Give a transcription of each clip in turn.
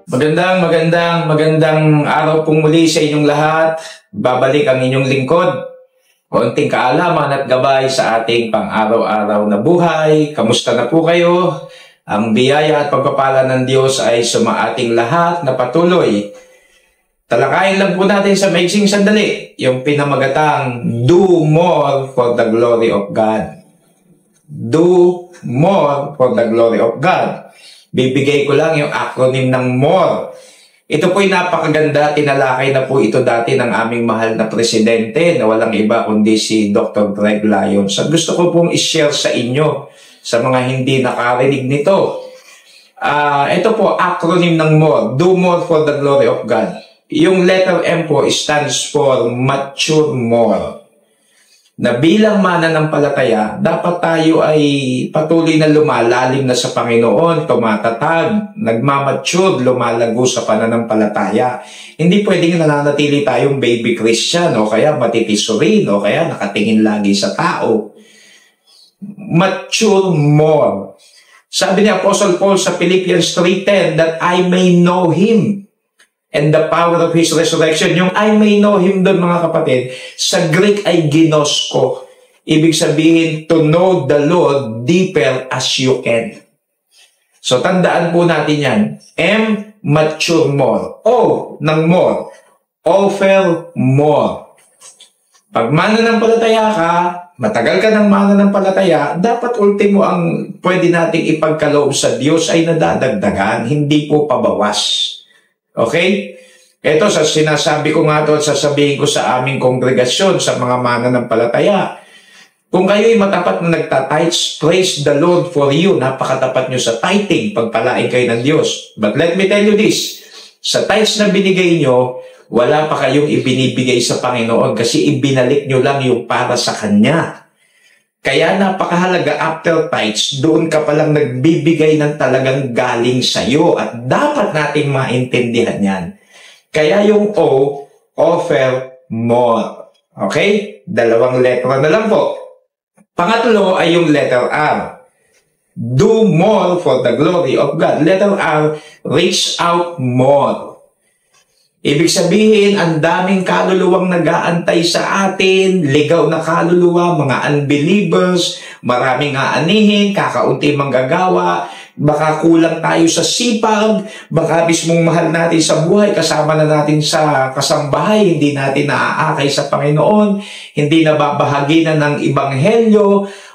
Magandang araw pong muli sa inyong lahat. Babalik ang inyong lingkod. Konting kaalaman at gabay sa ating pang-araw-araw na buhay. Kamusta na po kayo? Ang biyaya at pagpapala ng Diyos ay sumaating lahat na patuloy. Talakayin lang po natin sa maiksing sandali yung pinamagatang Do More for the Glory of God. Do more for the glory of God. Bibigay ko lang yung acronym ng MORE. Ito po'y napakaganda. Tinalakay na po ito dati ng aming mahal na presidente na walang iba kundi si Dr. Greg Lyons. So, gusto ko pong i-share sa inyo sa mga hindi nakarinig nito. Ito po, acronym ng MORE. Do more for the glory of God. Yung letter M po stands for mature more. Na bilang mananampalataya, dapat tayo ay patuloy na lumalalim na sa Panginoon, tumatatag, nagmamature, lumalago sa pananampalataya. Hindi pwedeng nananatili tayong baby Christian o kaya matitisurin o kaya nakatingin lagi sa tao. Mature more. Sabi ni Apostle Paul sa Philippians 3:10 that I may know Him and the power of His resurrection. Yung I may know Him doon, mga kapatid, sa Greek ay ginosko. Ibig sabihin, to know the Lord deeper as you can. So, tandaan po natin yan. M, mature more. O, ng more. Offer more. Pag mananampalataya ka, matagal ka ng mananampalataya, dapat ultimo ang pwede nating ipagkaloob sa Diyos ay nadadagdagan, hindi po pabawas. Okay? Ito, sa sinasabi ko nga ito at sasabihin ko sa aming kongregasyon, sa mga mananampalataya. Kung kayo'y matapat na nagtatites, praise the Lord for you. Napakatapat nyo sa tithing, pagpalain kayo ng Diyos. But let me tell you this, sa tithes na binigay nyo, wala pa kayong ibinibigay sa Panginoon kasi ibinalik nyo lang yung para sa Kanya. Kaya napakahalaga after tithes, doon ka palang nagbibigay ng talagang galing sa'yo at dapat nating maintindihan yan. Kaya yung O, offer more. Okay? Dalawang letra na lang po. Pangatlo ay yung letter R. Do more for the glory of God. Letter R, reach out more. Ibig sabihin, ang daming kaluluwang nag-aantay sa atin, ligaw na kaluluwa, mga unbelievers, maraming aanihin, kakaunti manggagawa, baka kulang tayo sa sipag, baka mismong mahal natin sa buhay, kasama na natin sa kasambahay, hindi natin naaakay sa Panginoon, hindi nababahagi na ng Ibanghelyo,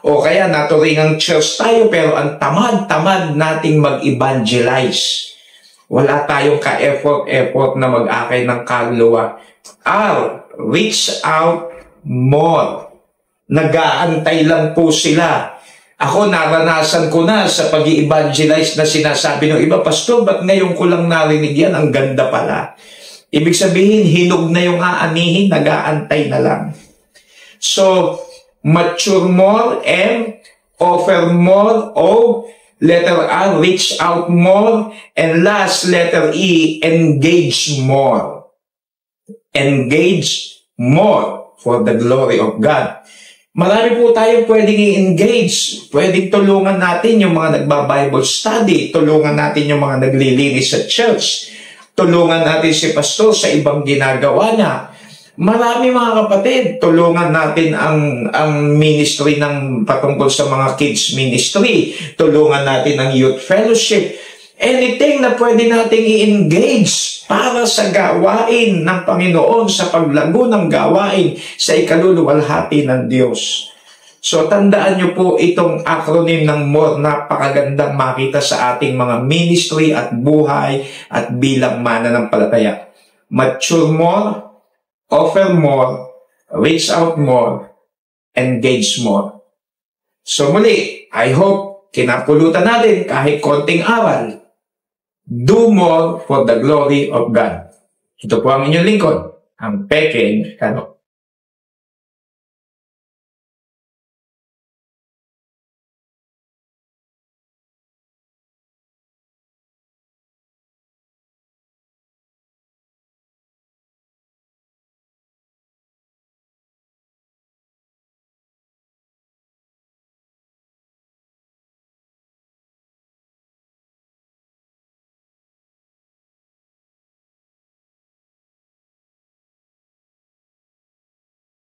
o kaya naturingang church tayo, pero ang tamad-tamad nating mag-evangelize. Wala tayong ka-effort na mag-akay ng kaluluwa. R, reach out more. Nag-aantay lang po sila. Ako, naranasan ko na sa pag-i-evangelize na sinasabi ng iba, Pastor, ba't ngayon ko lang narinig yan? Ang ganda pala. Ibig sabihin, hinog na yung aanihin, nag-aantay na lang. So, mature more, M, offer more, O, letter R, reach out more. And last, letter E, engage more. Engage more for the glory of God. Marami po tayo pwedeng i-engage. Pwedeng tulungan natin yung mga nagba-Bible study. Tulungan natin yung mga naglilinis sa church. Tulungan natin si pastor sa ibang ginagawa niya. Marami, mga kapatid, tulungan natin ang ministry ng patungkol sa mga kids ministry. Tulungan natin ang youth fellowship. Anything na pwede nating i-engage para sa gawain ng Panginoon, sa paglago ng gawain sa ikaluluwalhati ng Diyos. So, tandaan nyo po itong acronym ng MORE, napakagandang makita sa ating mga ministry at buhay at bilang mananampalataya. Mature more, offer more, reach out more, engage more. So muli, I hope kinapulutan natin kahit konting aral. Do more for the glory of God. Ito po ang inyong lingkod, ang Peking Kano.